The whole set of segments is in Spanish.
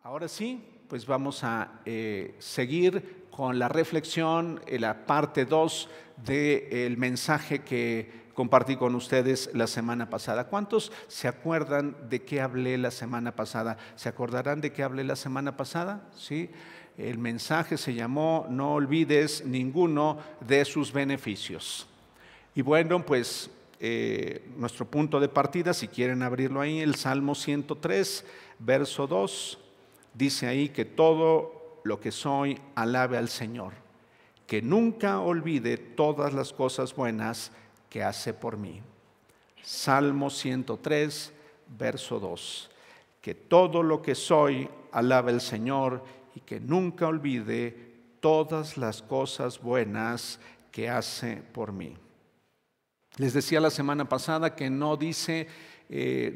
Ahora sí, pues vamos a seguir con la reflexión, la parte 2 del mensaje que compartí con ustedes la semana pasada. ¿Cuántos se acuerdan de qué hablé la semana pasada? ¿Se acordarán de qué hablé la semana pasada? ¿Sí? El mensaje se llamó "No olvides ninguno de sus beneficios". Y bueno, pues nuestro punto de partida, si quieren abrirlo ahí, el Salmo 103, verso 2, dice ahí que todo lo que soy alabe al Señor, que nunca olvide todas las cosas buenas que hace por mí. Salmo 103, verso 2, que todo lo que soy alabe al Señor y que nunca olvide todas las cosas buenas que hace por mí. Les decía la semana pasada que no dice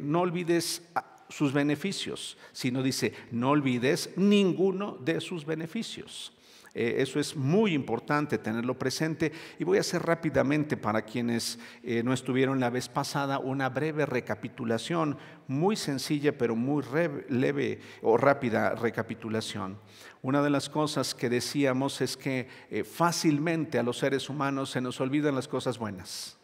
no olvides sus beneficios, sino dice no olvides ninguno de sus beneficios. Eso es muy importante tenerlo presente, y voy a hacer rápidamente, para quienes no estuvieron la vez pasada, una breve recapitulación, muy sencilla pero muy leve o rápida recapitulación. Una de las cosas que decíamos es que fácilmente a los seres humanos se nos olvidan las cosas buenas.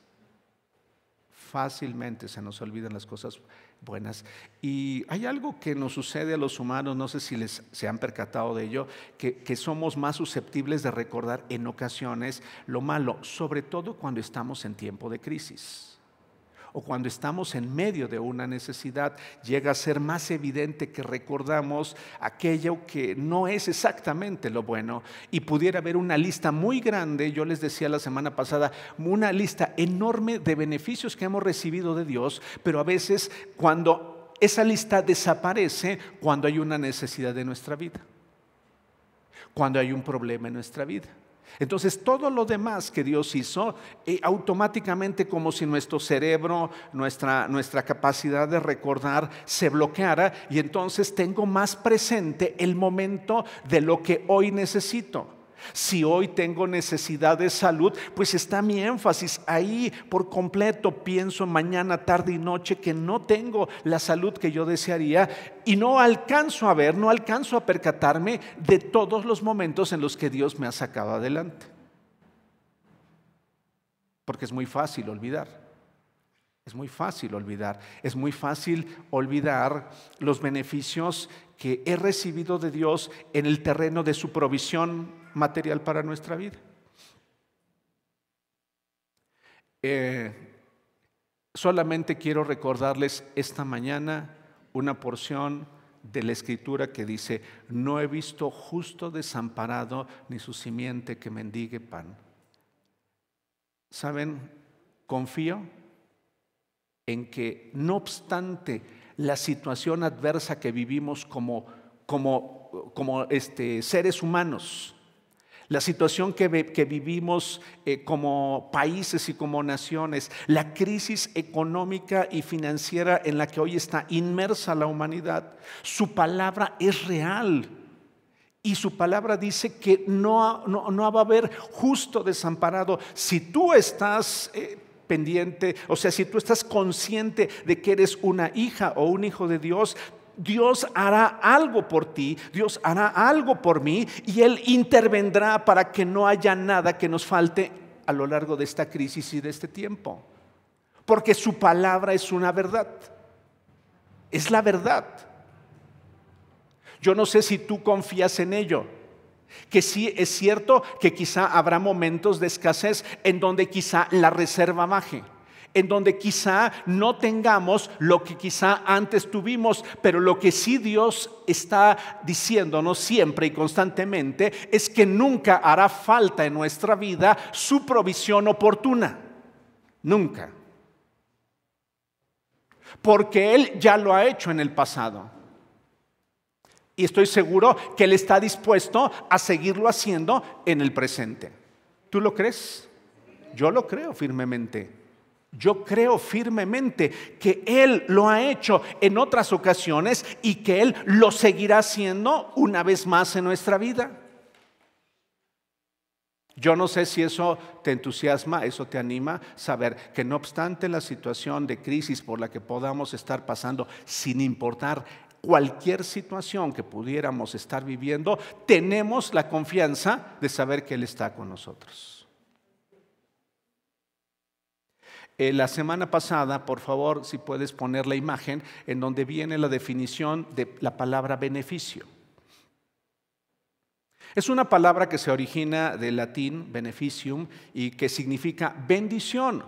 Fácilmente se nos olvidan las cosas buenas. Y hay algo que nos sucede a los humanos, no sé si se han percatado de ello, que somos más susceptibles de recordar en ocasiones lo malo, sobre todo cuando estamos en tiempo de crisis o cuando estamos en medio de una necesidad. Llega a ser más evidente que recordamos aquello que no es exactamente lo bueno, y pudiera haber una lista muy grande, yo les decía la semana pasada, una lista enorme de beneficios que hemos recibido de Dios, pero a veces cuando esa lista desaparece, cuando hay una necesidad de nuestra vida, cuando hay un problema en nuestra vida. Entonces todo lo demás que Dios hizo, automáticamente, como si nuestro cerebro, nuestra capacidad de recordar se bloqueara, y entonces tengo más presente el momento de lo que hoy necesito. Si hoy tengo necesidad de salud, pues está mi énfasis ahí por completo. Pienso mañana, tarde y noche que no tengo la salud que yo desearía, y no alcanzo a ver, no alcanzo a percatarme de todos los momentos en los que Dios me ha sacado adelante. Porque es muy fácil olvidar. Es muy fácil olvidar. Es muy fácil olvidar los beneficios que he recibido de Dios en el terreno de su provisión material para nuestra vida. Solamente quiero recordarles esta mañana una porción de la Escritura que dice: no he visto justo desamparado, ni su simiente que mendigue pan. ¿Saben? Confío en que, no obstante la situación adversa que vivimos como seres humanos, la situación que vivimos como países y como naciones, la crisis económica y financiera en la que hoy está inmersa la humanidad, su palabra es real. Y su palabra dice que no va a haber justo desamparado. Si tú estás pendiente, o sea, si tú estás consciente de que eres una hija o un hijo de Dios, Dios hará algo por ti, Dios hará algo por mí, y Él intervendrá para que no haya nada que nos falte a lo largo de esta crisis y de este tiempo. Porque su palabra es una verdad, es la verdad. Yo no sé si tú confías en ello, que sí es cierto que quizá habrá momentos de escasez en donde quizá la reserva baje, en donde quizá no tengamos lo que quizá antes tuvimos, pero lo que sí Dios está diciéndonos siempre y constantemente es que nunca hará falta en nuestra vida su provisión oportuna, nunca, porque Él ya lo ha hecho en el pasado. Y estoy seguro que Él está dispuesto a seguirlo haciendo en el presente. ¿Tú lo crees? Yo lo creo firmemente. Yo creo firmemente que Él lo ha hecho en otras ocasiones y que Él lo seguirá haciendo una vez más en nuestra vida. Yo no sé si eso te entusiasma, eso te anima, saber que no obstante la situación de crisis por la que podamos estar pasando, sin importar cualquier situación que pudiéramos estar viviendo, tenemos la confianza de saber que Él está con nosotros. La semana pasada, por favor, si puedes poner la imagen en donde viene la definición de la palabra beneficio. Es una palabra que se origina del latín beneficium y que significa bendición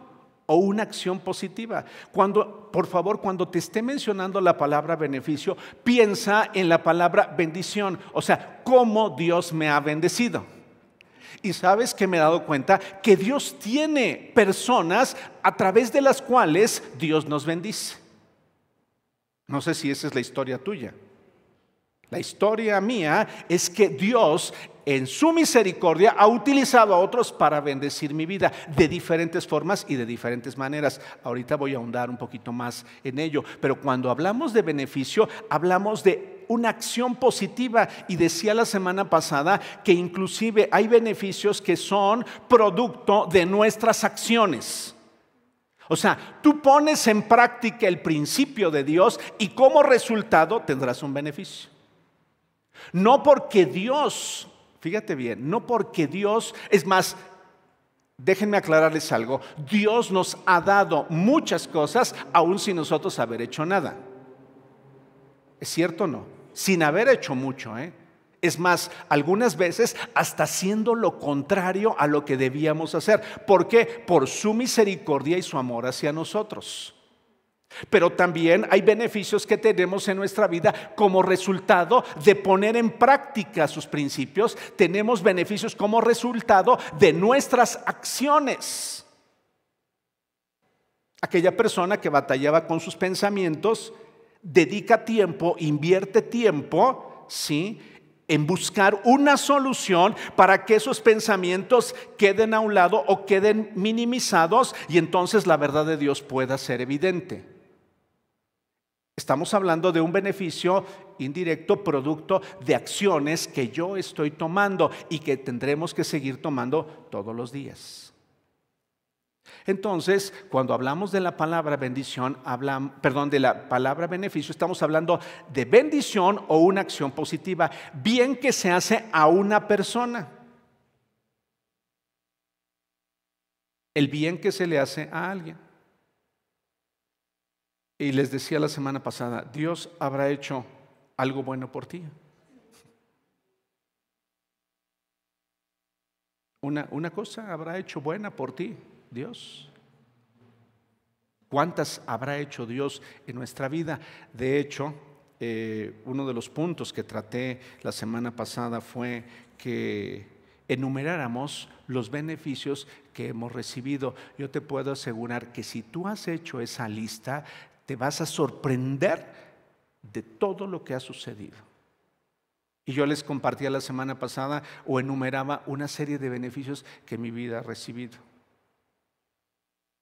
o una acción positiva. Por favor, cuando te esté mencionando la palabra beneficio, piensa en la palabra bendición, o sea, cómo Dios me ha bendecido. Y sabes que me he dado cuenta que Dios tiene personas a través de las cuales Dios nos bendice. No sé si esa es la historia tuya. La historia mía es que Dios en su misericordia ha utilizado a otros para bendecir mi vida de diferentes formas y de diferentes maneras. Ahorita voy a ahondar un poquito más en ello, pero cuando hablamos de beneficio, hablamos de una acción positiva, y decía la semana pasada que inclusive hay beneficios que son producto de nuestras acciones. O sea, tú pones en práctica el principio de Dios y como resultado tendrás un beneficio. No porque Dios, fíjate bien, no porque Dios, es más, déjenme aclararles algo, Dios nos ha dado muchas cosas aún sin nosotros haber hecho nada. ¿Es cierto o no? Sin haber hecho mucho, Es más, algunas veces hasta haciendo lo contrario a lo que debíamos hacer. ¿Por qué? Por su misericordia y su amor hacia nosotros. Pero también hay beneficios que tenemos en nuestra vida como resultado de poner en práctica sus principios. Tenemos beneficios como resultado de nuestras acciones. Aquella persona que batallaba con sus pensamientos dedica tiempo, invierte tiempo, ¿sí?, en buscar una solución para que esos pensamientos queden a un lado o queden minimizados y entonces la verdad de Dios pueda ser evidente. Estamos hablando de un beneficio indirecto producto de acciones que yo estoy tomando y que tendremos que seguir tomando todos los días. Entonces, cuando hablamos de la palabra bendición, de la palabra beneficio, estamos hablando de bendición o una acción positiva, bien que se hace a una persona. El bien que se le hace a alguien. Y les decía la semana pasada, Dios habrá hecho algo bueno por ti. Una cosa habrá hecho buena por ti, Dios. ¿Cuántas habrá hecho Dios en nuestra vida? De hecho, uno de los puntos que traté la semana pasada fue que enumeráramos los beneficios que hemos recibido. Yo te puedo asegurar que si tú has hecho esa lista, te vas a sorprender de todo lo que ha sucedido. Y yo les compartía la semana pasada o enumeraba una serie de beneficios que mi vida ha recibido.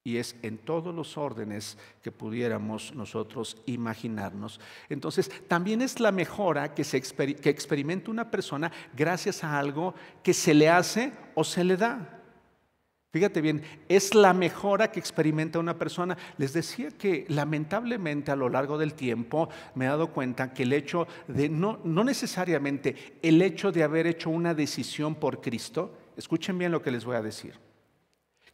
Y es en todos los órdenes que pudiéramos nosotros imaginarnos. Entonces, también es la mejora que experimenta una persona gracias a algo que se le hace o se le da. Fíjate bien, es la mejora que experimenta una persona. Les decía que lamentablemente a lo largo del tiempo me he dado cuenta que el hecho de, no necesariamente el hecho de haber hecho una decisión por Cristo, escuchen bien lo que les voy a decir.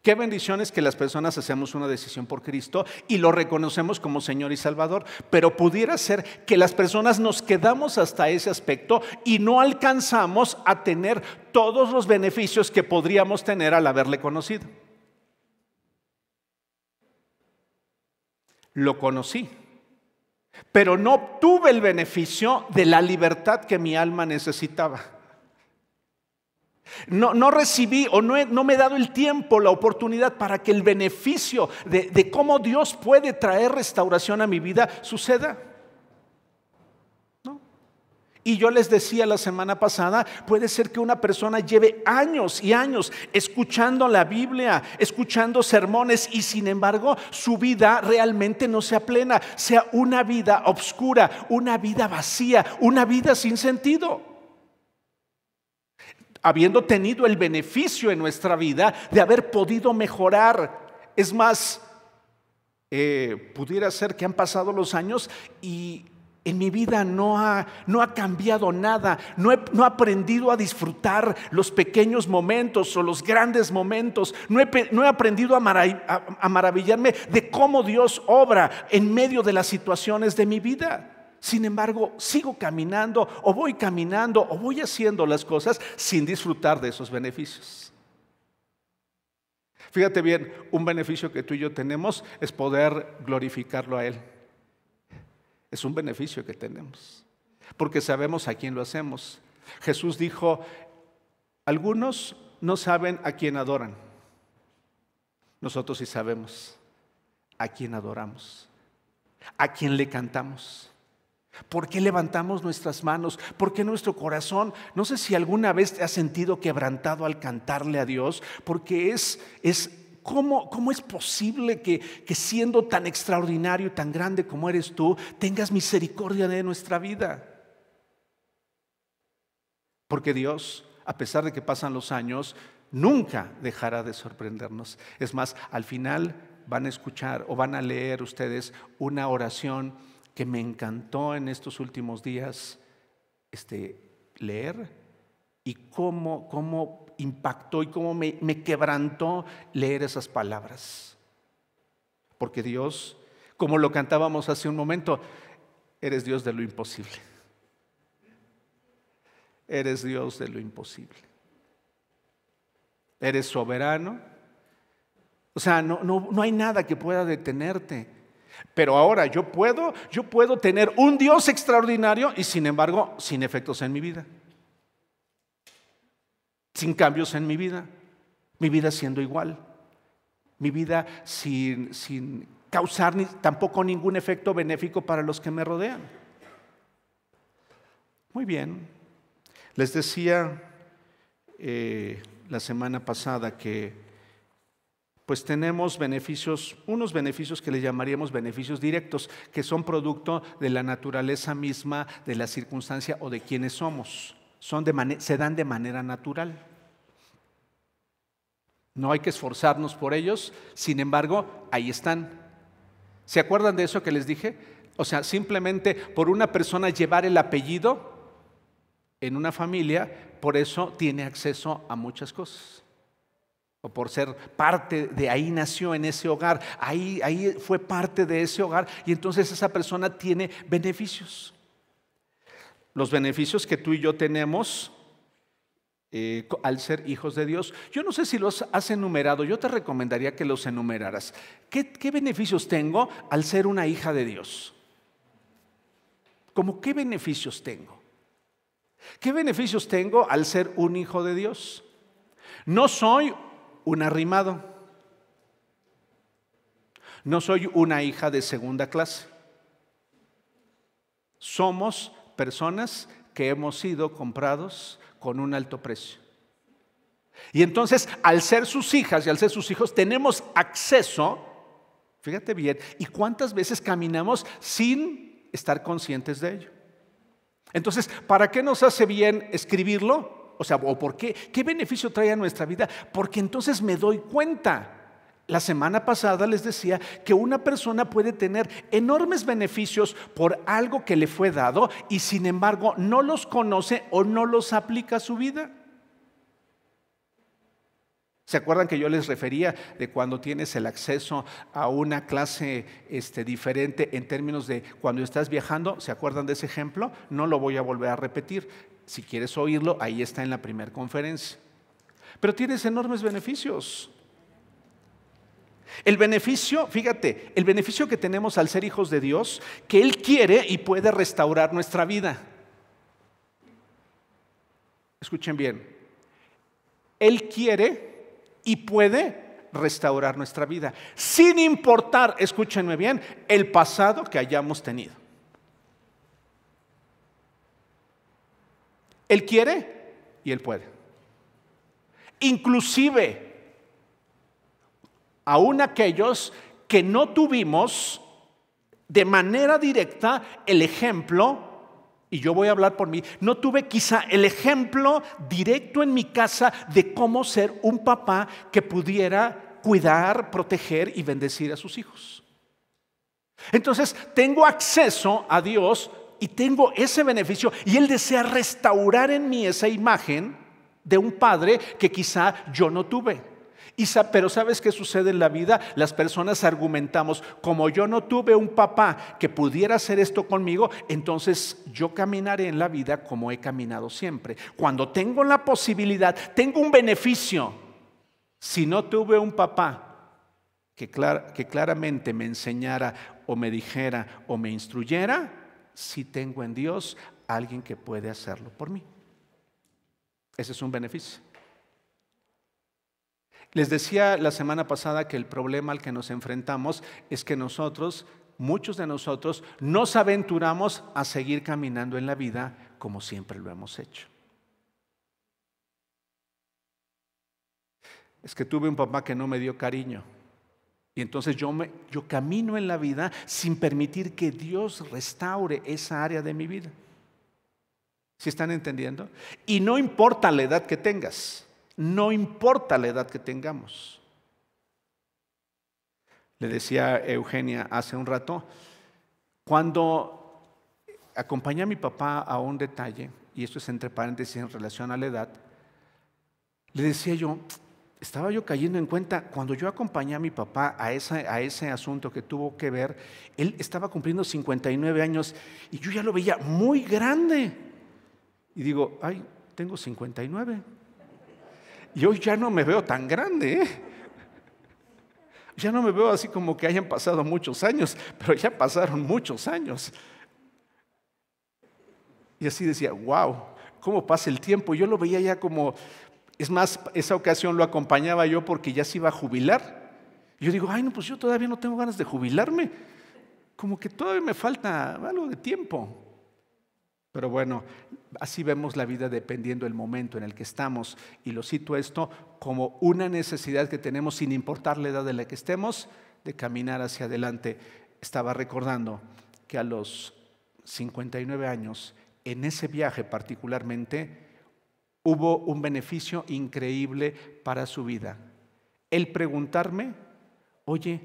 Qué bendiciones que las personas hacemos una decisión por Cristo y lo reconocemos como Señor y Salvador, pero pudiera ser que las personas nos quedamos hasta ese aspecto y no alcanzamos a tener todos los beneficios que podríamos tener al haberle conocido. Lo conocí, pero no obtuve el beneficio de la libertad que mi alma necesitaba. No recibí o no me he dado el tiempo, la oportunidad para que el beneficio de cómo Dios puede traer restauración a mi vida suceda. ¿No? Y yo les decía la semana pasada, puede ser que una persona lleve años y años escuchando la Biblia, escuchando sermones y sin embargo su vida realmente no sea plena, sea una vida oscura, una vida vacía, una vida sin sentido. Habiendo tenido el beneficio en nuestra vida de haber podido mejorar. Es más, pudiera ser que han pasado los años y En mi vida no ha cambiado nada, no he aprendido a disfrutar los pequeños momentos o los grandes momentos, no he aprendido a maravillarme de cómo Dios obra en medio de las situaciones de mi vida. Sin embargo, sigo caminando o voy haciendo las cosas sin disfrutar de esos beneficios. Fíjate bien, un beneficio que tú y yo tenemos es poder glorificarlo a Él. Es un beneficio que tenemos, porque sabemos a quién lo hacemos. Jesús dijo, algunos no saben a quién adoran. Nosotros sí sabemos a quién adoramos, a quién le cantamos. ¿Por qué levantamos nuestras manos? ¿Por qué nuestro corazón? No sé si alguna vez te has sentido quebrantado al cantarle a Dios, porque ¿cómo es posible que siendo tan extraordinario y tan grande como eres tú, tengas misericordia de nuestra vida? Porque Dios, a pesar de que pasan los años, nunca dejará de sorprendernos. Es más, al final van a escuchar o van a leer ustedes una oración que me encantó en estos últimos días leer, y cómo impactó y cómo me quebrantó leer esas palabras. Porque Dios, como lo cantábamos hace un momento, eres Dios de lo imposible. Eres Dios de lo imposible. Eres soberano. O sea, no hay nada que pueda detenerte. Pero ahora yo puedo tener un Dios extraordinario y sin embargo sin efectos en mi vida, sin cambios en mi vida siendo igual, mi vida sin causar tampoco ningún efecto benéfico para los que me rodean. Muy bien, les decía la semana pasada que pues tenemos unos beneficios que le llamaríamos beneficios directos, que son producto de la naturaleza misma, de la circunstancia o de quienes somos. Se dan de manera natural. No hay que esforzarnos por ellos, sin embargo, ahí están. ¿Se acuerdan de eso que les dije? O sea, simplemente por una persona llevar el apellido en una familia, por eso tiene acceso a muchas cosas. O por ser parte de ahí, nació en ese hogar, ahí fue parte de ese hogar, y entonces esa persona tiene beneficios. Los beneficios que tú y yo tenemos al ser hijos de Dios, yo no sé si los has enumerado, yo te recomendaría que los enumeraras. ¿Qué beneficios tengo al ser una hija de Dios? ¿Cómo qué beneficios tengo? ¿Qué beneficios tengo al ser un hijo de Dios? No soy un arrimado. No soy una hija de segunda clase. Somos personas que hemos sido comprados con un alto precio. Y entonces, al ser sus hijas y al ser sus hijos, tenemos acceso, fíjate bien, ¿y cuántas veces caminamos sin estar conscientes de ello? Entonces, ¿para qué nos hace bien escribirlo? O sea, ¿o por qué? ¿Qué beneficio trae a nuestra vida? Porque entonces me doy cuenta. La semana pasada les decía que una persona puede tener enormes beneficios por algo que le fue dado y sin embargo no los conoce o no los aplica a su vida. ¿Se acuerdan que yo les refería de cuando tienes el acceso a una clase diferente en términos de cuando estás viajando? ¿Se acuerdan de ese ejemplo? No lo voy a volver a repetir. Si quieres oírlo, ahí está en la primera conferencia. Pero tienes enormes beneficios. El beneficio, fíjate, el beneficio que tenemos al ser hijos de Dios, que Él quiere y puede restaurar nuestra vida. Escuchen bien. Él quiere y puede restaurar nuestra vida, sin importar, escúchenme bien, el pasado que hayamos tenido. Él quiere y Él puede. Inclusive, aún aquellos que no tuvimos de manera directa el ejemplo, y yo voy a hablar por mí, no tuve quizá el ejemplo directo en mi casa de cómo ser un papá que pudiera cuidar, proteger y bendecir a sus hijos. Entonces, tengo acceso a Dios y tengo ese beneficio, y Él desea restaurar en mí esa imagen de un padre que quizá yo no tuve. Pero ¿sabes qué sucede en la vida? Las personas argumentamos, como yo no tuve un papá que pudiera hacer esto conmigo, entonces yo caminaré en la vida como he caminado siempre. Cuando tengo la posibilidad, tengo un beneficio. Si no tuve un papá que claramente me enseñara o me dijera o me instruyera, sí tengo en Dios a alguien que puede hacerlo por mí. Ese es un beneficio. Les decía la semana pasada que el problema al que nos enfrentamos es que muchos de nosotros, nos aventuramos a seguir caminando en la vida como siempre lo hemos hecho. Es que tuve un papá que no me dio cariño. Y entonces yo camino en la vida sin permitir que Dios restaure esa área de mi vida. ¿Sí están entendiendo? Y no importa la edad que tengas. No importa la edad que tengamos. Le decía a Eugenia hace un rato, cuando acompañé a mi papá a un detalle, y esto es entre paréntesis en relación a la edad, le decía yo, estaba yo cayendo en cuenta, cuando yo acompañé a mi papá a ese asunto que tuvo que ver, él estaba cumpliendo 59 años y yo ya lo veía muy grande. Y digo, ay, tengo 59. Y hoy ya no me veo tan grande, ¿eh? Ya no me veo así como que hayan pasado muchos años, pero ya pasaron muchos años. Y así decía, wow, ¿cómo pasa el tiempo? Yo lo veía ya como, es más, esa ocasión lo acompañaba yo porque ya se iba a jubilar. Y yo digo, ay, no, pues yo todavía no tengo ganas de jubilarme. Como que todavía me falta algo de tiempo. Pero bueno, así vemos la vida dependiendo del momento en el que estamos. Y lo cito esto como una necesidad que tenemos, sin importar la edad en la que estemos, de caminar hacia adelante. Estaba recordando que a los 59 años, en ese viaje particularmente, hubo un beneficio increíble para su vida. El preguntarme, oye,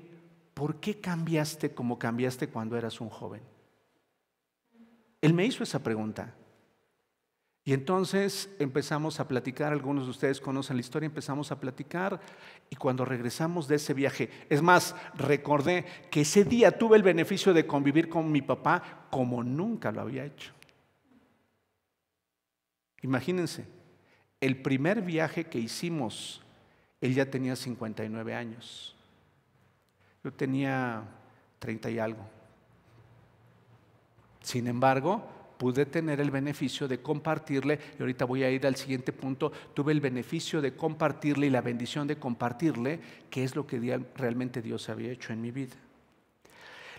¿por qué cambiaste como cambiaste cuando eras un joven? Él me hizo esa pregunta. Y entonces empezamos a platicar, algunos de ustedes conocen la historia, empezamos a platicar y cuando regresamos de ese viaje, es más, recordé que ese día tuve el beneficio de convivir con mi papá como nunca lo había hecho. Imagínense, el primer viaje que hicimos, él ya tenía 59 años. Yo tenía 30 y algo. Sin embargo, pude tener el beneficio de compartirle, y ahorita voy a ir al siguiente punto, tuve el beneficio de compartirle y la bendición de compartirle qué es lo que realmente Dios había hecho en mi vida.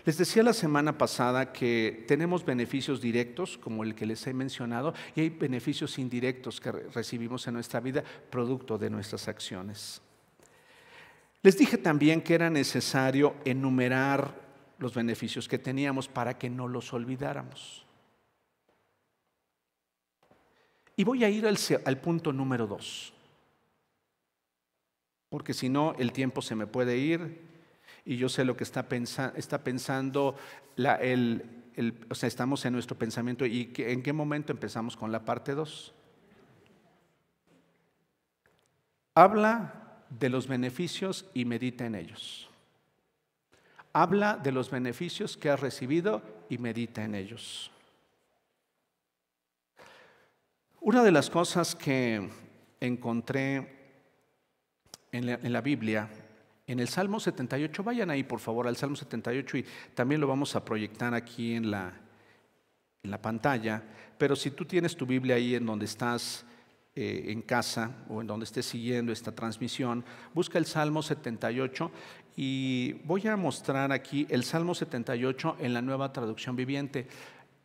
Les decía la semana pasada que tenemos beneficios directos, como el que les he mencionado, y hay beneficios indirectos que recibimos en nuestra vida, producto de nuestras acciones. Les dije también que era necesario enumerar los beneficios que teníamos para que no los olvidáramos. Y voy a ir al punto número 2, porque si no el tiempo se me puede ir y yo sé lo que está pensando, o sea, estamos en nuestro pensamiento y en qué momento empezamos con la parte 2. Habla de los beneficios y medita en ellos. Habla de los beneficios que has recibido y medita en ellos. Una de las cosas que encontré en la Biblia, en el Salmo 78, vayan ahí por favor al Salmo 78 y también lo vamos a proyectar aquí en la pantalla, pero si tú tienes tu Biblia ahí en donde estás en casa o en donde estés siguiendo esta transmisión, busca el Salmo 78 y voy a mostrar aquí el Salmo 78 en la Nueva Traducción Viviente.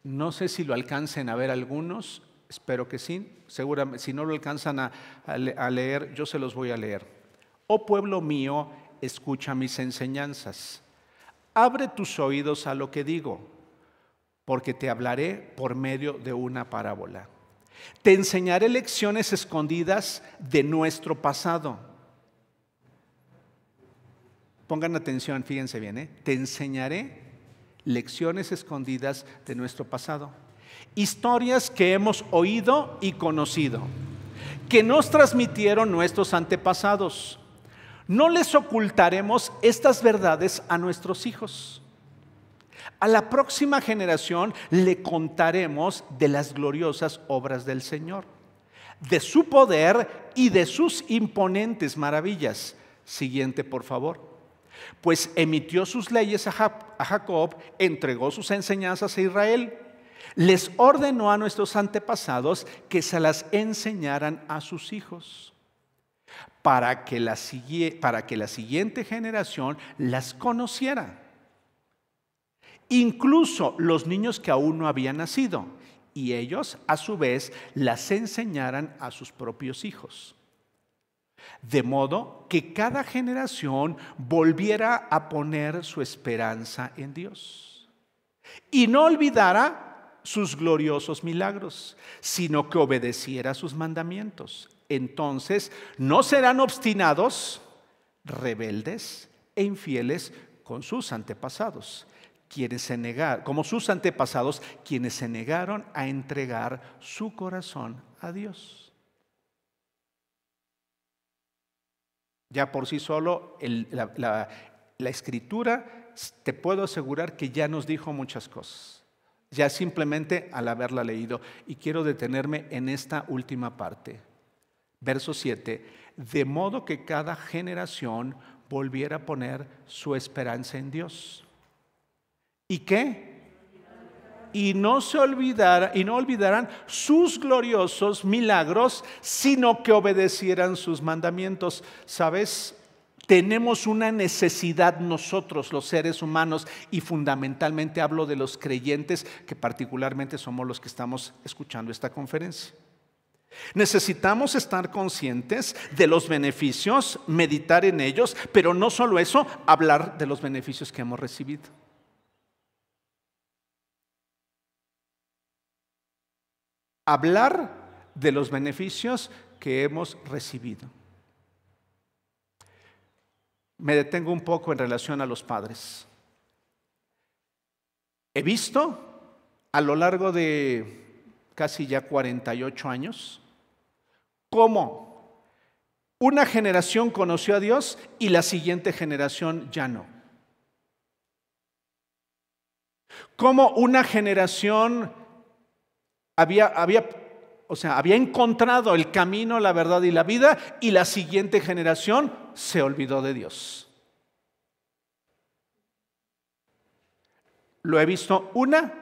No sé si lo alcancen a ver algunos, espero que sí, seguramente si no lo alcanzan a leer, yo se los voy a leer. Oh pueblo mío, escucha mis enseñanzas, abre tus oídos a lo que digo, porque te hablaré por medio de una parábola. Te enseñaré lecciones escondidas de nuestro pasado. Pongan atención, fíjense bien, Te enseñaré lecciones escondidas de nuestro pasado. Historias que hemos oído y conocido, que nos transmitieron nuestros antepasados. No les ocultaremos estas verdades a nuestros hijos. A la próxima generación le contaremos de las gloriosas obras del Señor, de su poder y de sus imponentes maravillas. Siguiente, por favor. Pues emitió sus leyes a Jacob, entregó sus enseñanzas a Israel. Les ordenó a nuestros antepasados que se las enseñaran a sus hijos, para que la siguiente generación las conociera, incluso los niños que aún no habían nacido, y ellos a su vez las enseñaran a sus propios hijos, de modo que cada generación volviera a poner su esperanza en Dios y no olvidara sus gloriosos milagros, sino que obedeciera sus mandamientos. Entonces no serán obstinados, rebeldes e infieles con sus antepasados, como sus antepasados, quienes se negaron a entregar su corazón a Dios. Ya por sí solo la escritura, te puedo asegurar que ya nos dijo muchas cosas, ya simplemente al haberla leído. Y quiero detenerme en esta última parte, verso 7, de modo que cada generación volviera a poner su esperanza en Dios. ¿Y qué? Y no olvidaran sus gloriosos milagros, sino que obedecieran sus mandamientos. ¿Sabes? Tenemos una necesidad nosotros, los seres humanos, y fundamentalmente hablo de los creyentes, que particularmente somos los que estamos escuchando esta conferencia. Necesitamos estar conscientes de los beneficios, meditar en ellos, pero no solo eso, hablar de los beneficios que hemos recibido. Hablar de los beneficios que hemos recibido. Me detengo un poco en relación a los padres. He visto a lo largo de casi ya 48 años cómo una generación conoció a Dios y la siguiente generación ya no. Cómo una generación había encontrado el camino, la verdad y la vida, y la siguiente generación se olvidó de Dios. Lo he visto una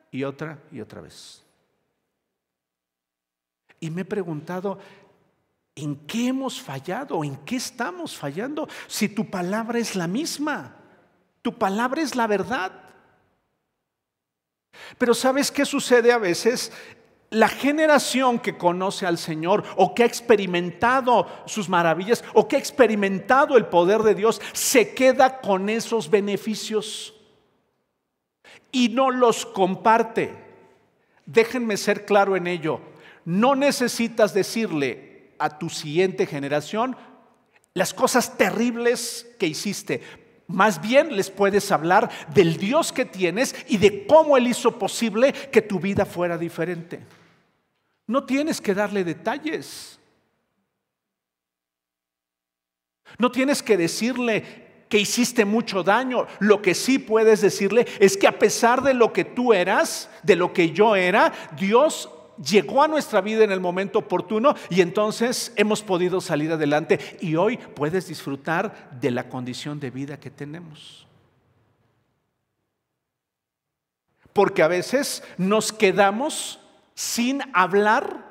y otra vez. Y me he preguntado, ¿en qué hemos fallado? ¿En qué estamos fallando? Si tu palabra es la misma, tu palabra es la verdad. Pero ¿sabes qué sucede a veces? La generación que conoce al Señor, o que ha experimentado sus maravillas, o que ha experimentado el poder de Dios, se queda con esos beneficios y no los comparte. Déjenme ser claro en ello. No necesitas decirle a tu siguiente generación las cosas terribles que hiciste. Más bien les puedes hablar del Dios que tienes y de cómo Él hizo posible que tu vida fuera diferente. No tienes que darle detalles. No tienes que decirle que hiciste mucho daño. Lo que sí puedes decirle es que a pesar de lo que tú eras, de lo que yo era, Dios llegó a nuestra vida en el momento oportuno y entonces hemos podido salir adelante, y hoy puedes disfrutar de la condición de vida que tenemos. Porque a veces nos quedamos sin hablar,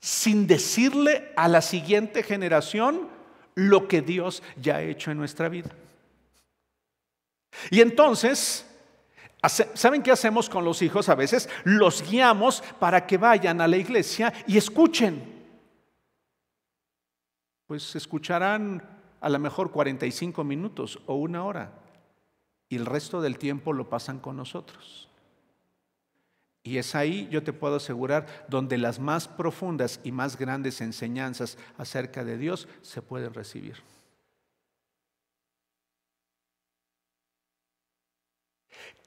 sin decirle a la siguiente generación lo que Dios ya ha hecho en nuestra vida. Y entonces, ¿saben qué hacemos con los hijos? A veces los guiamos para que vayan a la iglesia y escuchen. Pues escucharán a lo mejor 45 minutos o una hora, y el resto del tiempo lo pasan con nosotros. Y es ahí, yo te puedo asegurar, donde las más profundas y más grandes enseñanzas acerca de Dios se pueden recibir.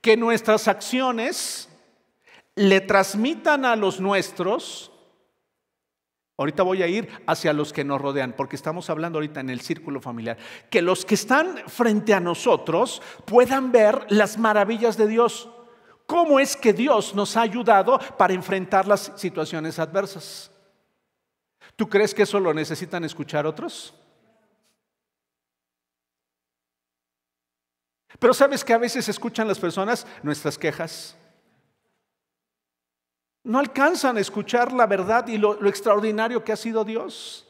Que nuestras acciones le transmitan a los nuestros. Ahorita voy a ir hacia los que nos rodean, porque estamos hablando ahorita en el círculo familiar. Que los que están frente a nosotros puedan ver las maravillas de Dios. ¿Cómo es que Dios nos ha ayudado para enfrentar las situaciones adversas? ¿Tú crees que eso lo necesitan escuchar otros? Pero ¿sabes que a veces escuchan las personas nuestras quejas? No alcanzan a escuchar la verdad y lo extraordinario que ha sido Dios.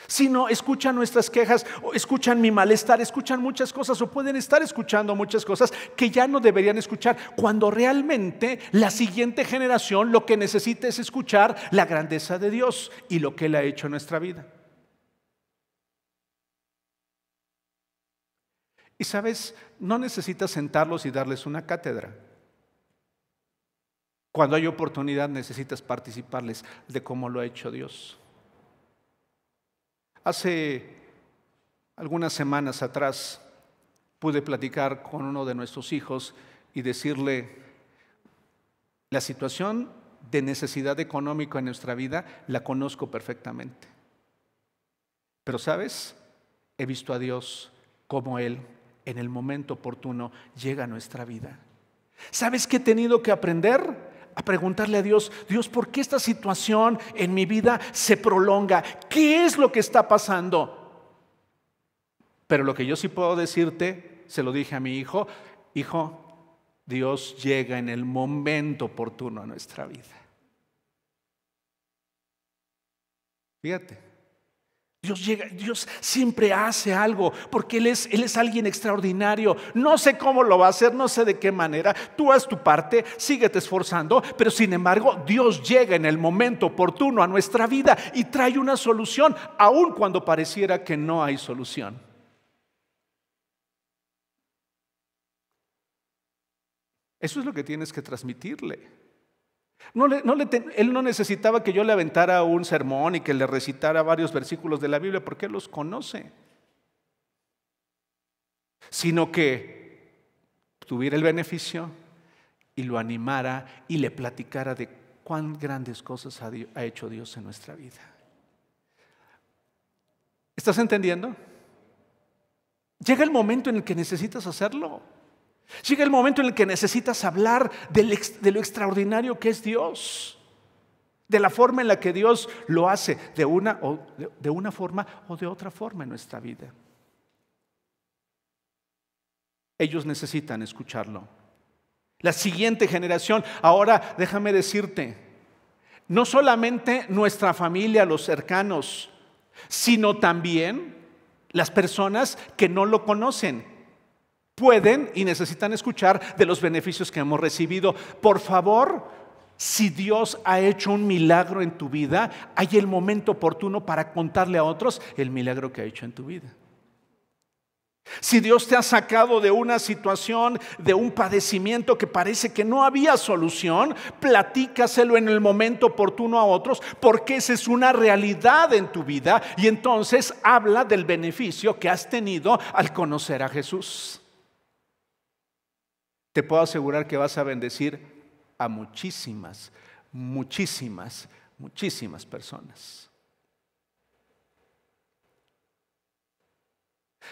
Sino escuchan nuestras quejas, o escuchan mi malestar, escuchan muchas cosas, o pueden estar escuchando muchas cosas que ya no deberían escuchar, cuando realmente la siguiente generación lo que necesita es escuchar la grandeza de Dios y lo que Él ha hecho en nuestra vida. Y sabes, no necesitas sentarlos y darles una cátedra. Cuando hay oportunidad necesitas participarles de cómo lo ha hecho Dios. Hace algunas semanas atrás pude platicar con uno de nuestros hijos y decirle: la situación de necesidad económica en nuestra vida la conozco perfectamente. Pero ¿sabes? He visto a Dios como Él en el momento oportuno llega a nuestra vida. ¿Sabes qué he tenido que aprender? A preguntarle a Dios: Dios, ¿por qué esta situación en mi vida se prolonga? ¿Qué es lo que está pasando? Pero lo que yo sí puedo decirte, se lo dije a mi hijo: hijo, Dios llega en el momento oportuno a nuestra vida. Fíjate. Dios llega, Dios siempre hace algo, porque Él es alguien extraordinario. No sé cómo lo va a hacer, no sé de qué manera. Tú haz tu parte, síguete esforzando, pero sin embargo Dios llega en el momento oportuno a nuestra vida y trae una solución, aun cuando pareciera que no hay solución. Eso es lo que tienes que transmitirle. Él no necesitaba que yo le aventara un sermón y que le recitara varios versículos de la Biblia, porque Él los conoce. Sino que tuviera el beneficio y lo animara y le platicara de cuán grandes cosas ha hecho Dios en nuestra vida. ¿Estás entendiendo? Llega el momento en el que necesitas hacerlo. Llega el momento en el que necesitas hablar de lo extraordinario que es Dios, de la forma en la que Dios lo hace, de una forma o de otra forma en nuestra vida. Ellos necesitan escucharlo. La siguiente generación, ahora déjame decirte, no solamente nuestra familia, los cercanos, sino también las personas que no lo conocen, pueden y necesitan escuchar de los beneficios que hemos recibido. Por favor, si Dios ha hecho un milagro en tu vida, hay el momento oportuno para contarle a otros el milagro que ha hecho en tu vida. Si Dios te ha sacado de una situación, de un padecimiento que parece que no había solución, platícaselo en el momento oportuno a otros, porque esa es una realidad en tu vida, y entonces habla del beneficio que has tenido al conocer a Jesús. Te puedo asegurar que vas a bendecir a muchísimas personas.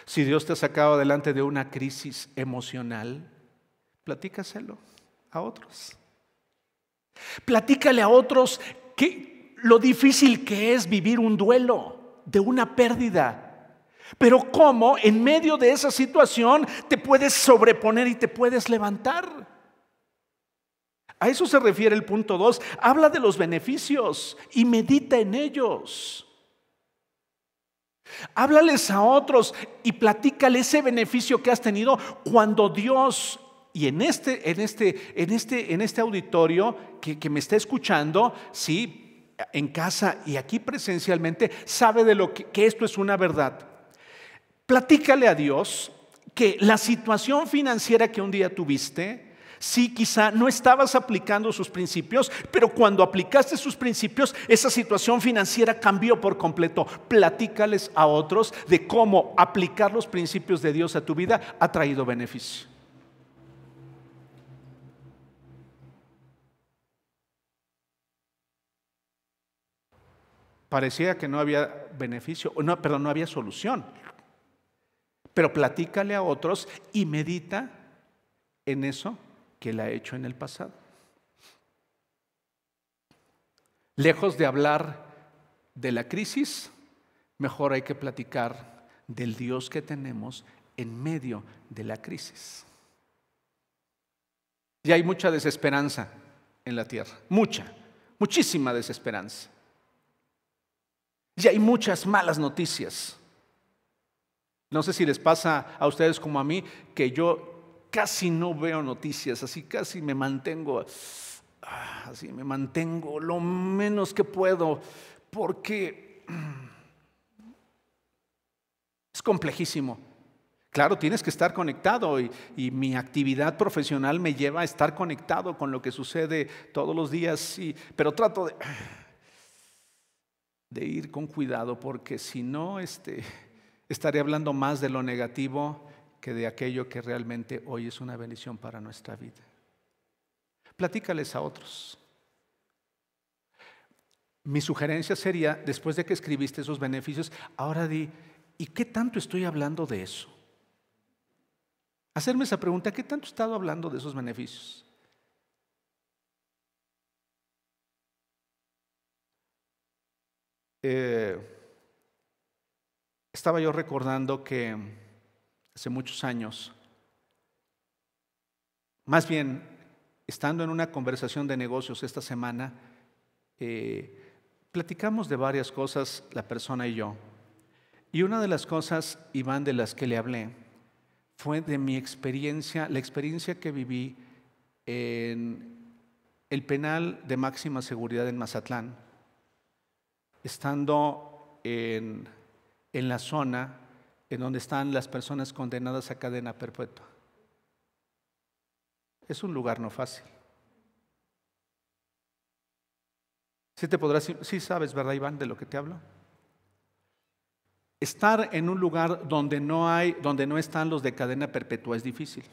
Si Dios te ha sacado adelante de una crisis emocional, platícaselo a otros. Platícale a otros lo difícil que es vivir un duelo de una pérdida. Pero cómo en medio de esa situación te puedes sobreponer y te puedes levantar. A eso se refiere el punto 2. Habla de los beneficios y medita en ellos. Háblales a otros y platícale ese beneficio que has tenido cuando Dios, y en este auditorio que me está escuchando, sí, en casa y aquí presencialmente, sabe de que esto es una verdad. Platícale a Dios que la situación financiera que un día tuviste, sí, quizá no estabas aplicando sus principios, pero cuando aplicaste sus principios, esa situación financiera cambió por completo. Platícales a otros de cómo aplicar los principios de Dios a tu vida ha traído beneficio. Parecía que no había beneficio, no, perdón, no había solución. Pero platícale a otros y medita en eso que él ha hecho en el pasado. Lejos de hablar de la crisis, mejor hay que platicar del Dios que tenemos en medio de la crisis. Y hay mucha desesperanza en la tierra, muchísima desesperanza. Y hay muchas malas noticias. No sé si les pasa a ustedes como a mí, que yo casi no veo noticias, así casi me mantengo lo menos que puedo, porque es complejísimo. Claro, tienes que estar conectado y mi actividad profesional me lleva a estar conectado con lo que sucede todos los días, pero trato de ir con cuidado, porque si no, estaré hablando más de lo negativo que de aquello que realmente hoy es una bendición para nuestra vida. Platícales a otros. Mi sugerencia sería, después de que escribiste esos beneficios, ahora di, ¿y qué tanto estoy hablando de eso? Hacerme esa pregunta, ¿qué tanto he estado hablando de esos beneficios? Estaba yo recordando que hace muchos años, más bien estando en una conversación de negocios esta semana, platicamos de varias cosas la persona y yo. Y una de las cosas, Iván, de las que le hablé, fue de mi experiencia, la experiencia que viví en el penal de máxima seguridad en Mazatlán, estando en la zona en donde están las personas condenadas a cadena perpetua. Es un lugar no fácil. Sí sabes, ¿verdad, Iván, de lo que te hablo? Estar en un lugar donde no están los de cadena perpetua es difícil.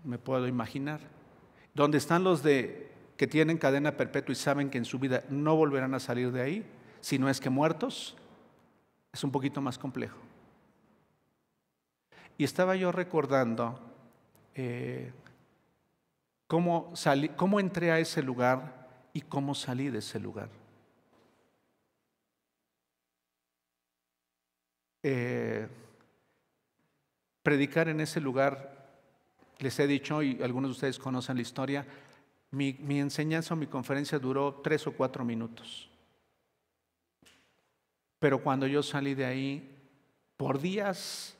Me puedo imaginar. Donde están los que tienen cadena perpetua y saben que en su vida no volverán a salir de ahí, si no es que muertos, es un poquito más complejo. Y estaba yo recordando cómo entré a ese lugar y cómo salí de ese lugar. Predicar en ese lugar, les he dicho, y algunos de ustedes conocen la historia, mi enseñanza o mi conferencia duró 3 o 4 minutos. Pero cuando yo salí de ahí, por días,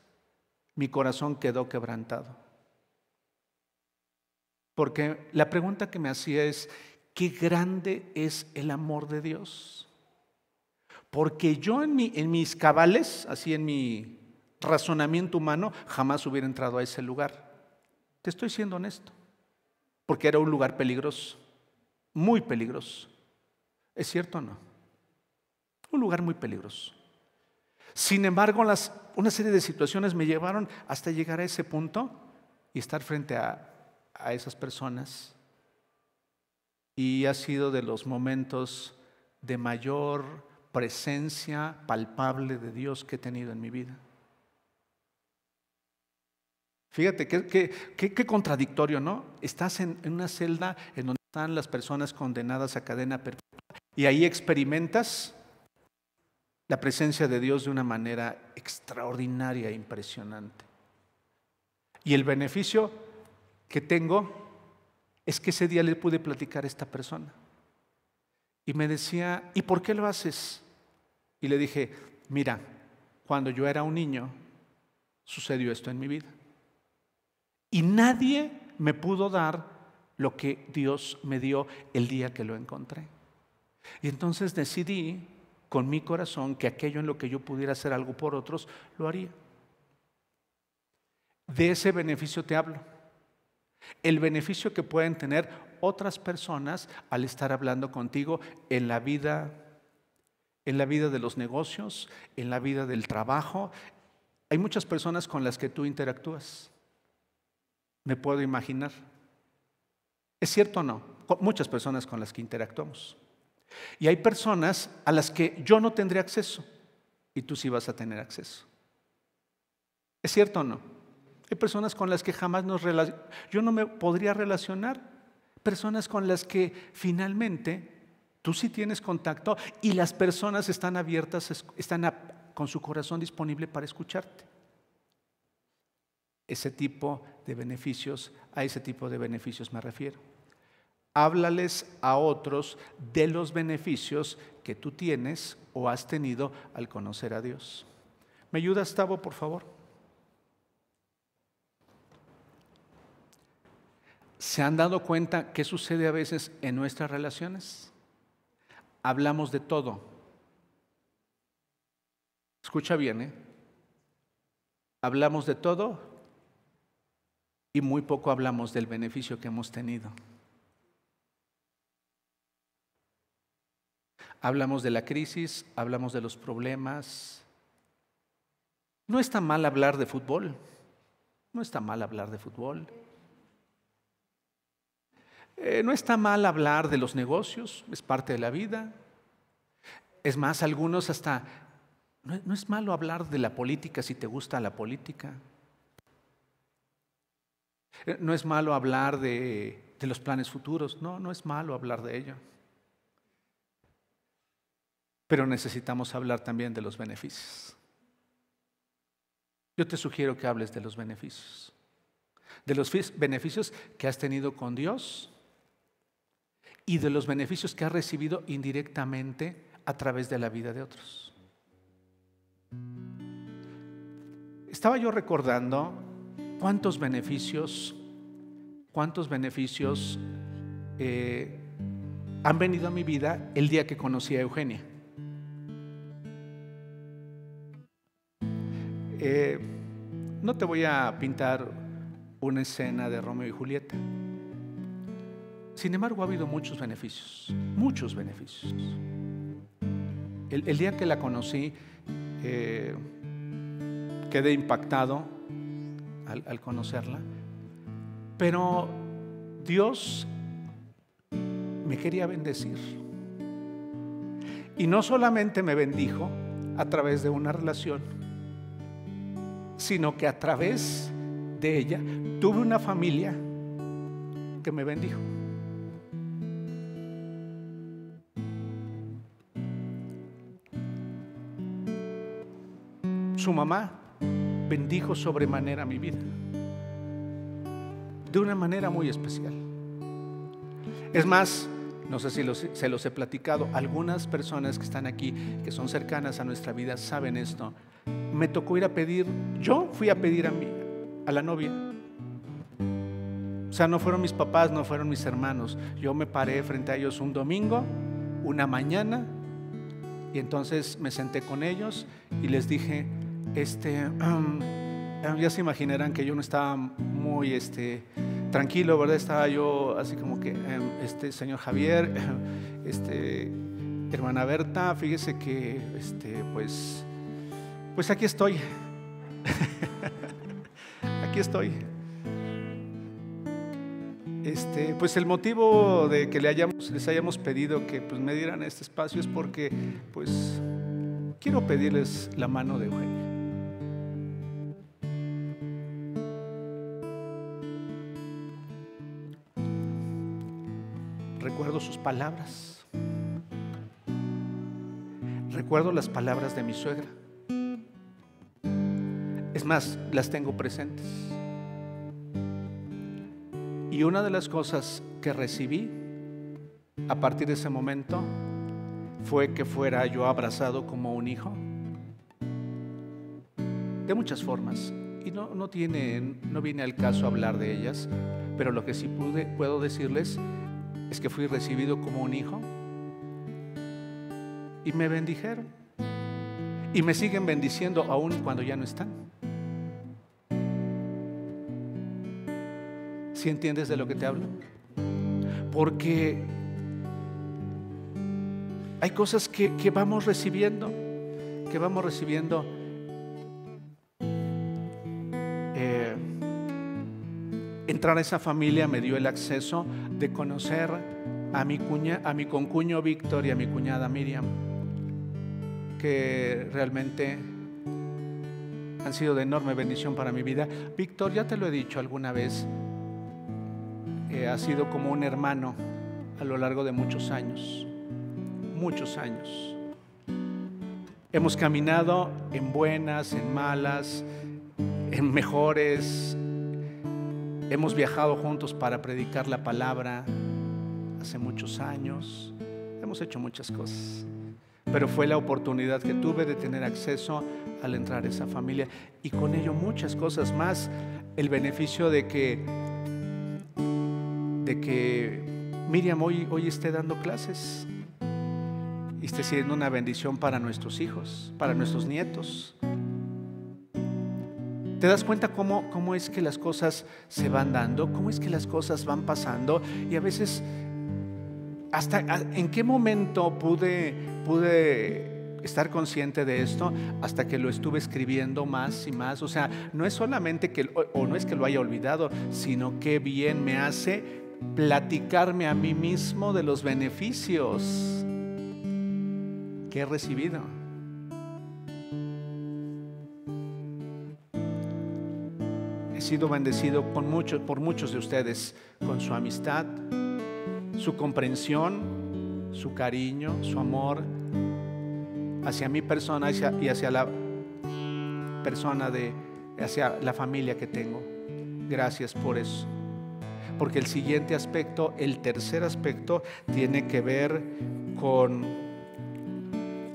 mi corazón quedó quebrantado. Porque la pregunta que me hacía es, ¿qué grande es el amor de Dios? Porque yo en mis cabales, así en mi razonamiento humano, jamás hubiera entrado a ese lugar. Te estoy siendo honesto, porque era un lugar peligroso, muy peligroso. ¿Es cierto o no? Un lugar muy peligroso. Sin embargo, una serie de situaciones me llevaron hasta llegar a ese punto y estar frente a esas personas. Y ha sido de los momentos de mayor presencia palpable de Dios que he tenido en mi vida. Fíjate qué contradictorio, ¿no? Estás en una celda en donde están las personas condenadas a cadena perpetua y ahí experimentas la presencia de Dios de una manera extraordinaria e impresionante. Y el beneficio que tengo es que ese día le pude platicar a esta persona. Y me decía, ¿y por qué lo haces? Y le dije, mira, cuando yo era un niño, sucedió esto en mi vida. Y nadie me pudo dar lo que Dios me dio el día que lo encontré. Y entonces decidí con mi corazón que aquello en lo que yo pudiera hacer algo por otros, lo haría. De ese beneficio te hablo. El beneficio que pueden tener otras personas al estar hablando contigo en la vida de los negocios, en la vida del trabajo. Hay muchas personas con las que tú interactúas. Me puedo imaginar. ¿Es cierto o no? Muchas personas con las que interactuamos. Y hay personas a las que yo no tendré acceso y tú sí vas a tener acceso. ¿Es cierto o no? Hay personas con las que jamás yo no me podría relacionar. Personas con las que finalmente tú sí tienes contacto y las personas están abiertas, con su corazón disponible para escucharte. Ese tipo de beneficios, a ese tipo de beneficios me refiero. Háblales a otros de los beneficios que tú tienes o has tenido al conocer a Dios. ¿Me ayudas, Tavo, por favor? ¿Se han dado cuenta qué sucede a veces en nuestras relaciones? Hablamos de todo. Escucha bien, ¿eh? Hablamos de todo y muy poco hablamos del beneficio que hemos tenido. Hablamos de la crisis, hablamos de los problemas. No está mal hablar de fútbol. No está mal hablar de fútbol. No está mal hablar de los negocios, es parte de la vida. Es más, algunos hasta, no es malo hablar de la política si te gusta la política. No es malo hablar de los planes futuros, no es malo hablar de ello. Pero necesitamos hablar también de los beneficios. Yo te sugiero que hables de los beneficios. De los beneficios que has tenido con Dios y de los beneficios que has recibido indirectamente a través de la vida de otros. Estaba yo recordando cuántos beneficios han venido a mi vida el día que conocí a Eugenia. No te voy a pintar una escena de Romeo y Julieta. Sin embargo, ha habido muchos beneficios, muchos beneficios. El día que la conocí, quedé impactado al conocerla, pero Dios me quería bendecir. Y no solamente me bendijo a través de una relación, sino que a través de ella tuve una familia que me bendijo. Su mamá bendijo sobremanera mi vida, de una manera muy especial. Es más, no sé si se los he platicado, algunas personas que están aquí, que son cercanas a nuestra vida, saben esto. Me tocó ir a pedir, yo fui a pedir a la novia. O sea, no fueron mis papás, no fueron mis hermanos. Yo me paré frente a ellos un domingo, una mañana, y entonces me senté con ellos y les dije, ya se imaginarán que yo no estaba muy tranquilo, ¿verdad? Estaba yo así como que, señor Javier, hermana Berta, fíjese que, pues aquí estoy. Aquí estoy. Pues el motivo de que les hayamos pedido que pues, me dieran este espacio es porque pues quiero pedirles la mano de Eugenia. Recuerdo sus palabras. Recuerdo las palabras de mi suegra. Es más, las tengo presentes. Y una de las cosas que recibí a partir de ese momento fue que fuera yo abrazado como un hijo. De muchas formas. Y no viene al caso hablar de ellas, pero lo que sí puedo decirles es que fui recibido como un hijo y me bendijeron y me siguen bendiciendo aún cuando ya no están. ¿Sí entiendes de lo que te hablo? Porque hay cosas que vamos recibiendo, entrar a esa familia me dio el acceso de conocer a mi concuño Víctor y a mi cuñada Miriam, que realmente han sido de enorme bendición para mi vida. Víctor, ya te lo he dicho alguna vez, ha sido como un hermano a lo largo de muchos años, muchos años. Hemos caminado en buenas, en malas, en mejores. Hemos viajado juntos para predicar la palabra hace muchos años. Hemos hecho muchas cosas, pero fue la oportunidad que tuve de tener acceso al entrar a esa familia, y con ello muchas cosas más. El beneficio de que Miriam hoy esté dando clases y esté siendo una bendición para nuestros hijos, para nuestros nietos. ¿Te das cuenta cómo es que las cosas se van dando? ¿Cómo es que las cosas van pasando? Y a veces, ¿hasta en qué momento pude estar consciente de esto? Hasta que lo estuve escribiendo más y más. O sea, no es solamente no es que lo haya olvidado, sino que bien me hace platicarme a mí mismo de los beneficios que he recibido. He sido bendecido por muchos de ustedes con su amistad, su comprensión, su cariño, su amor hacia mi persona y hacia la persona hacia la familia que tengo. Gracias por eso. Porque el siguiente aspecto, el tercer aspecto, tiene que ver con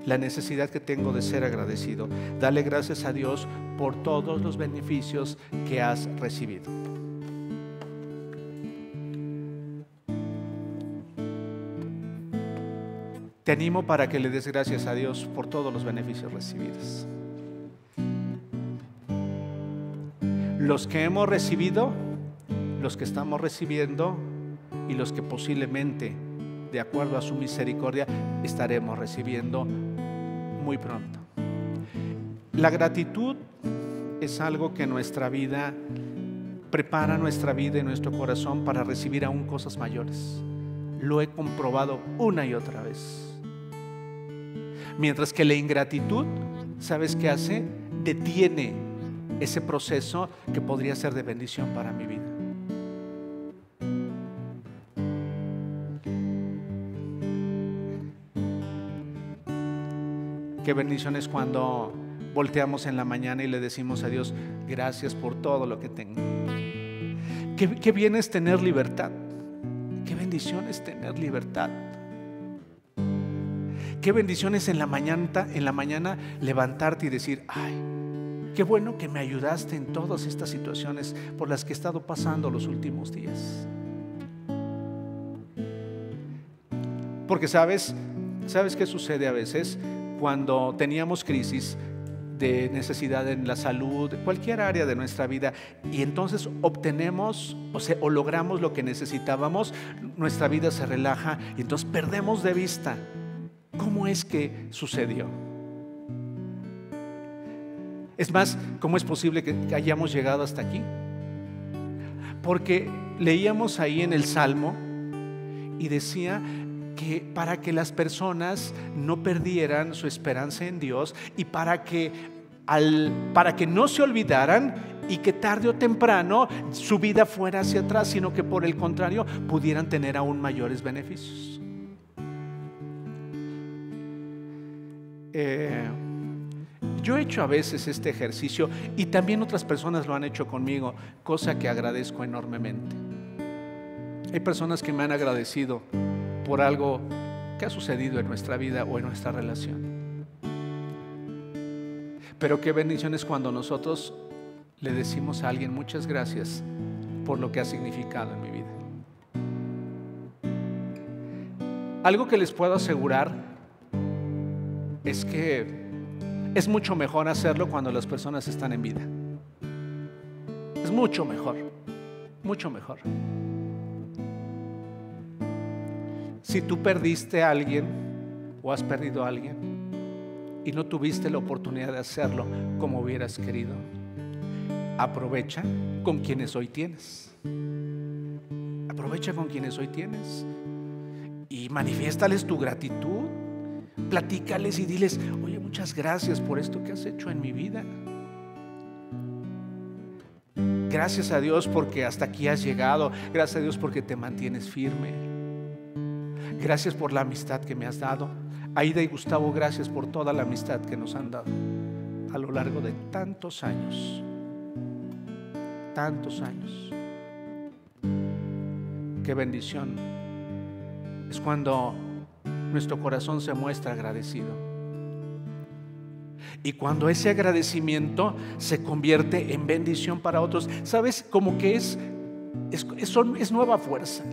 la necesidad que tengo de ser agradecido. Dale gracias a Dios por todos los beneficios que has recibido. Te animo para que le des gracias a Dios por todos los beneficios recibidos. Los que hemos recibido, los que estamos recibiendo y los que posiblemente, de acuerdo a su misericordia, estaremos recibiendo muy pronto. La gratitud es algo que nuestra vida prepara, nuestra vida y nuestro corazón para recibir aún cosas mayores. Lo he comprobado una y otra vez. Mientras que la ingratitud, ¿sabes qué hace? Detiene ese proceso que podría ser de bendición para mi vida. Qué bendición es cuando volteamos en la mañana y le decimos a Dios: gracias por todo lo que tengo. Qué bien es tener libertad. Qué bendición es tener libertad. Qué bendición es en la mañana levantarte y decir: ay, qué bueno que me ayudaste en todas estas situaciones por las que he estado pasando los últimos días. Porque ¿sabes qué sucede a veces? Cuando teníamos crisis de necesidad en la salud, cualquier área de nuestra vida, y entonces obtenemos o logramos lo que necesitábamos, nuestra vida se relaja y entonces perdemos de vista cómo es que sucedió. Es más, ¿cómo es posible que hayamos llegado hasta aquí? Porque leíamos ahí en el Salmo y decía que para que las personas no perdieran su esperanza en Dios y para que no se olvidaran y que tarde o temprano su vida fuera hacia atrás, sino que por el contrario pudieran tener aún mayores beneficios. Yo he hecho a veces este ejercicio y también otras personas lo han hecho conmigo, cosa que agradezco enormemente. Hay personas que me han agradecido por algo que ha sucedido en nuestra vida o en nuestra relación. Pero qué bendición es cuando nosotros le decimos a alguien: muchas gracias por lo que ha significado en mi vida. Algo que les puedo asegurar es que es mucho mejor hacerlo cuando las personas están en vida. Es mucho mejor, mucho mejor. Si tú perdiste a alguien o has perdido a alguien y no tuviste la oportunidad de hacerlo como hubieras querido, aprovecha con quienes hoy tienes. Aprovecha con quienes hoy tienes. y manifiéstales tu gratitud. Platícales y diles: oye, muchas gracias por esto que has hecho en mi vida. Gracias a Dios porque hasta aquí has llegado. Gracias a Dios porque te mantienes firme. Gracias por la amistad que me has dado. Aida y Gustavo, gracias por toda la amistad que nos han dado a lo largo de tantos años. Tantos años. Qué bendición es cuando nuestro corazón se muestra agradecido. Y cuando ese agradecimiento se convierte en bendición para otros, ¿sabes? Como que es nueva fuerza.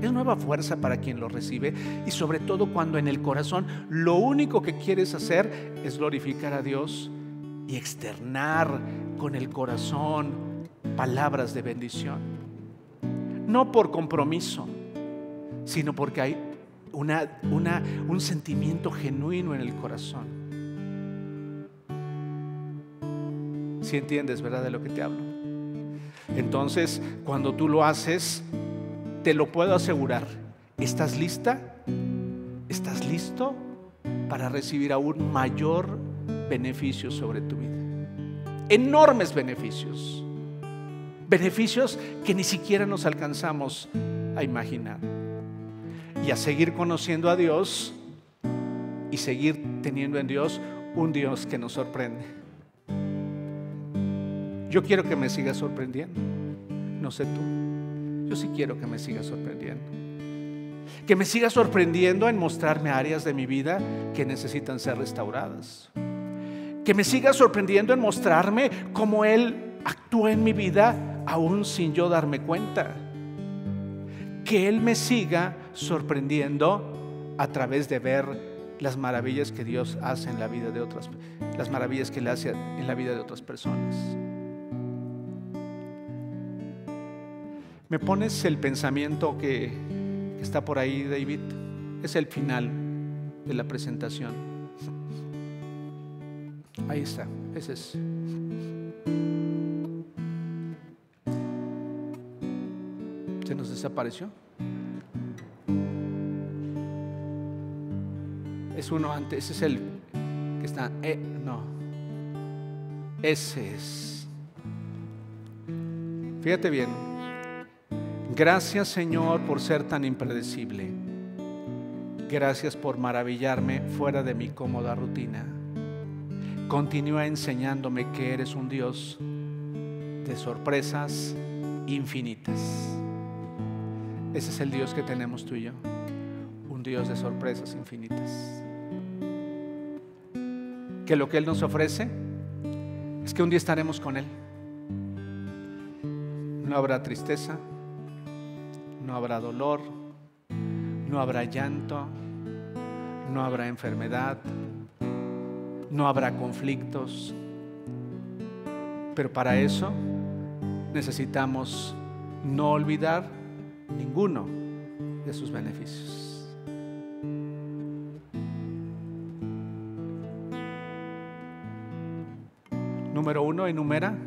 Es nueva fuerza para quien lo recibe. Y sobre todo cuando en el corazón lo único que quieres hacer es glorificar a Dios y externar con el corazón palabras de bendición. No por compromiso, sino porque hay un sentimiento genuino en el corazón. Si entiendes, ¿verdad?, de lo que te hablo. Entonces, cuando tú lo haces, te lo puedo asegurar, ¿estás lista? ¿Estás listo para recibir aún mayor beneficio sobre tu vida? Enormes beneficios. Beneficios que ni siquiera nos alcanzamos a imaginar. Y a seguir conociendo a Dios y seguir teniendo en Dios un Dios que nos sorprende. Yo quiero que me sigas sorprendiendo. No sé tú. Yo sí quiero que me sigas sorprendiendo. Que me sigas sorprendiendo en mostrarme áreas de mi vida que necesitan ser restauradas. Que me sigas sorprendiendo en mostrarme cómo Él actúa en mi vida aún sin yo darme cuenta. Que Él me siga sorprendiendo a través de ver las maravillas que Dios hace en la vida de otras, las maravillas que Él hace en la vida de otras personas. ¿Me pones el pensamiento que está por ahí, David? Es el final de la presentación. Ahí está, ese es. ¿Se nos desapareció? Es uno antes, ese es el que está, no, ese es. Fíjate bien. Gracias, Señor, por ser tan impredecible. Gracias por maravillarme fuera de mi cómoda rutina. Continúa enseñándome que eres un Dios de sorpresas infinitas. Ese es el Dios que tenemos tú y yo, un Dios de sorpresas infinitas. Que lo que Él nos ofrece es que un día estaremos con Él. No habrá tristeza, no habrá dolor, no habrá llanto, no habrá enfermedad, no habrá conflictos. Pero para eso necesitamos no olvidar ninguno de sus beneficios. Número 1, enumera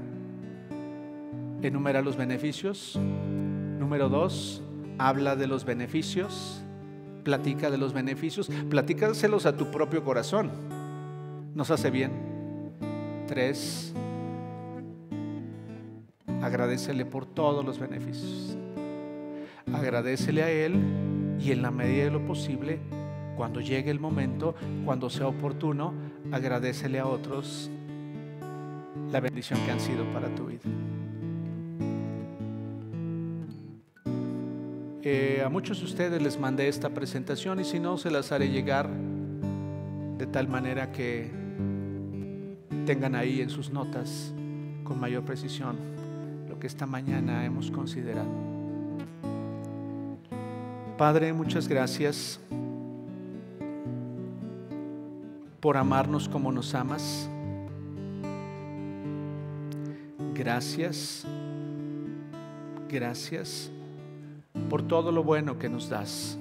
los beneficios. Número 2, habla de los beneficios, platica de los beneficios, platícaselos a tu propio corazón, nos hace bien. 3, agradécele por todos los beneficios, agradécele a Él y en la medida de lo posible, cuando llegue el momento, cuando sea oportuno, agradécele a otros la bendición que han sido para tu vida. A muchos de ustedes les mandé esta presentación y si no, se las haré llegar de tal manera que tengan ahí en sus notas con mayor precisión lo que esta mañana hemos considerado. Padre, muchas gracias por amarnos como nos amas. Gracias por todo lo bueno que nos das.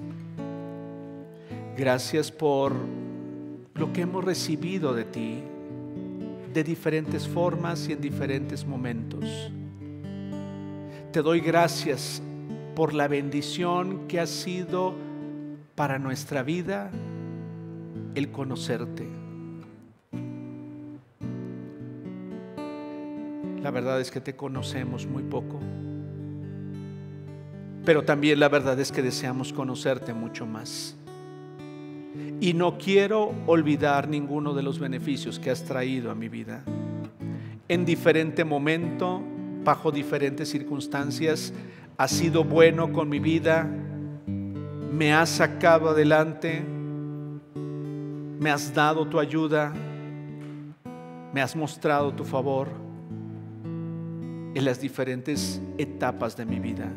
Gracias por lo que hemos recibido de ti, de diferentes formas y en diferentes momentos. Te doy gracias por la bendición que ha sido para nuestra vida el conocerte. La verdad es que te conocemos muy poco, pero también la verdad es que deseamos conocerte mucho más. Y no quiero olvidar ninguno de los beneficios que has traído a mi vida. En diferente momento, bajo diferentes circunstancias, has sido bueno con mi vida, me has sacado adelante, me has dado tu ayuda, me has mostrado tu favor en las diferentes etapas de mi vida.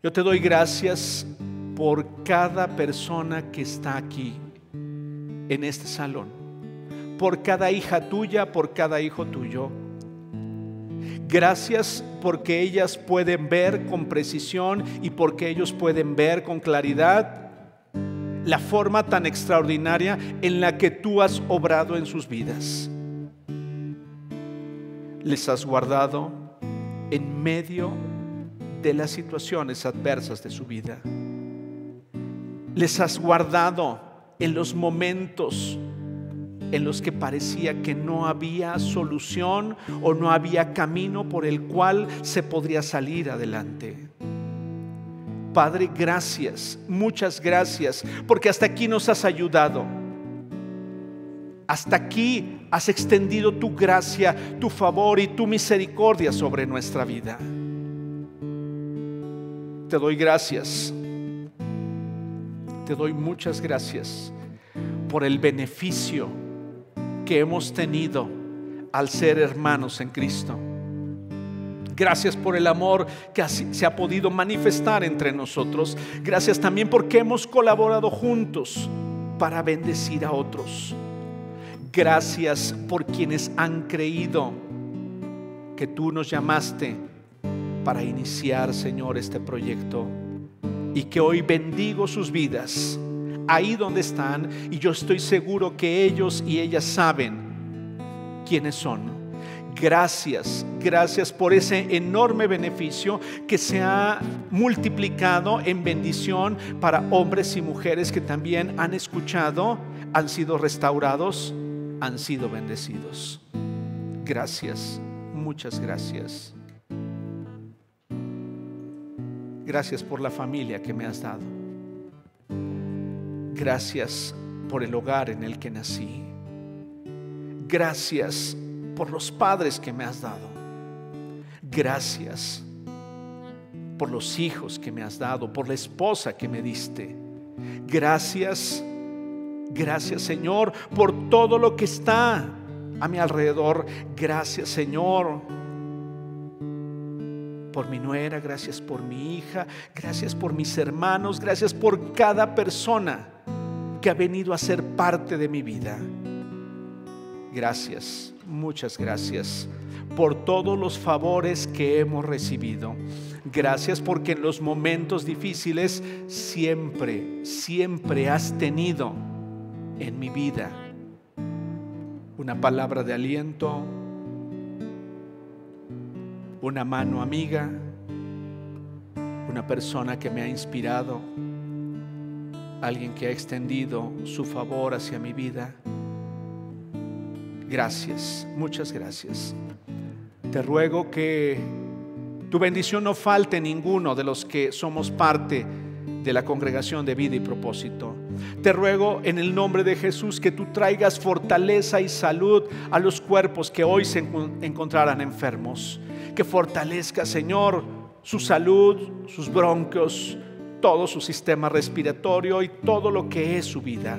Yo te doy gracias por cada persona que está aquí en este salón, por cada hija tuya, por cada hijo tuyo. Gracias porque ellas pueden ver con precisión y porque ellos pueden ver con claridad la forma tan extraordinaria en la que tú has obrado en sus vidas. Les has guardado en medio de las situaciones adversas de su vida. Les has guardado en los momentos en los que parecía que no había solución o no había camino por el cual se podría salir adelante. Padre, gracias, muchas gracias, porque hasta aquí nos has ayudado. Hasta aquí has extendido tu gracia, tu favor y tu misericordia sobre nuestra vida. Te doy gracias. Te doy muchas gracias por el beneficio que hemos tenido al ser hermanos en Cristo. Gracias por el amor que se ha podido manifestar entre nosotros. Gracias también porque hemos colaborado juntos para bendecir a otros. Gracias por quienes han creído que tú nos llamaste para iniciar, Señor, este proyecto, y que hoy bendigo sus vidas ahí donde están, y yo estoy seguro que ellos y ellas saben quiénes son. Gracias, gracias por ese enorme beneficio que se ha multiplicado en bendición para hombres y mujeres que también han escuchado, han sido restaurados, han sido bendecidos. Gracias, muchas gracias. Gracias por la familia que me has dado. Gracias por el hogar en el que nací. Gracias por los padres que me has dado. Gracias por los hijos que me has dado, por la esposa que me diste. Gracias, gracias, Señor, por todo lo que está a mi alrededor. Gracias, Señor, por mi nuera, gracias por mi hija, gracias por mis hermanos, gracias por cada persona que ha venido a ser parte de mi vida. Gracias, muchas gracias por todos los favores que hemos recibido. Gracias porque en los momentos difíciles siempre, siempre has tenido en mi vida una palabra de aliento, una mano amiga, una persona que me ha inspirado, alguien que ha extendido su favor hacia mi vida. Gracias, muchas gracias. Te ruego que tu bendición no falte en ninguno de los que somos parte de la congregación de Vida y Propósito. Te ruego en el nombre de Jesús que tú traigas fortaleza y salud a los cuerpos que hoy se encontraran enfermos. Que fortalezca, Señor, su salud, sus bronquios, todo su sistema respiratorio y todo lo que es su vida.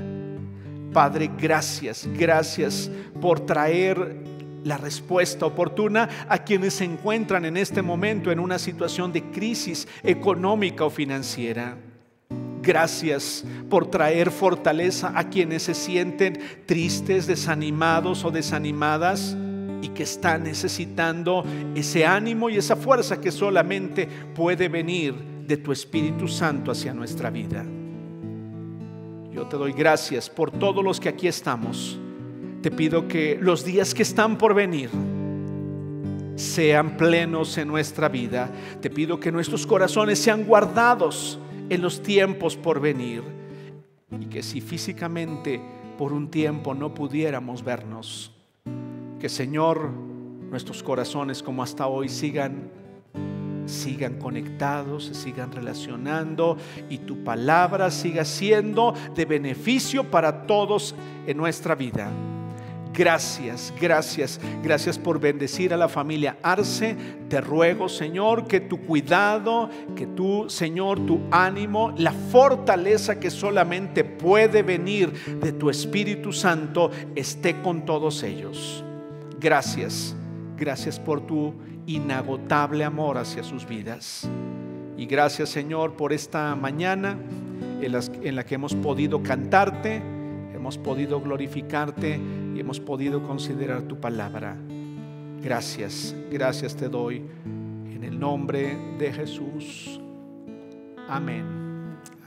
Padre, gracias, gracias por traer la respuesta oportuna a quienes se encuentran en este momento en una situación de crisis económica o financiera. Gracias por traer fortaleza a quienes se sienten tristes, desanimados o desanimadas y que están necesitando ese ánimo y esa fuerza que solamente puede venir de tu Espíritu Santo hacia nuestra vida. Yo te doy gracias por todos los que aquí estamos. Te pido que los días que están por venir sean plenos en nuestra vida. Te pido que nuestros corazones sean guardados en los tiempos por venir, y que si físicamente por un tiempo no pudiéramos vernos, que Señor, nuestros corazones como hasta hoy sigan conectados, se sigan relacionando, y tu palabra siga siendo de beneficio para todos en nuestra vida. Gracias, gracias, gracias por bendecir a la familia Arce. Te ruego, Señor, que tu cuidado, que tú, Señor, tu ánimo, la fortaleza que solamente puede venir de tu Espíritu Santo esté con todos ellos. Gracias, gracias por tu inagotable amor hacia sus vidas. Y gracias, Señor, por esta mañana en la que hemos podido cantarte, hemos podido glorificarte y hemos podido considerar tu palabra. Gracias, gracias te doy en el nombre de Jesús. Amén,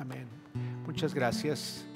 amén. Muchas gracias.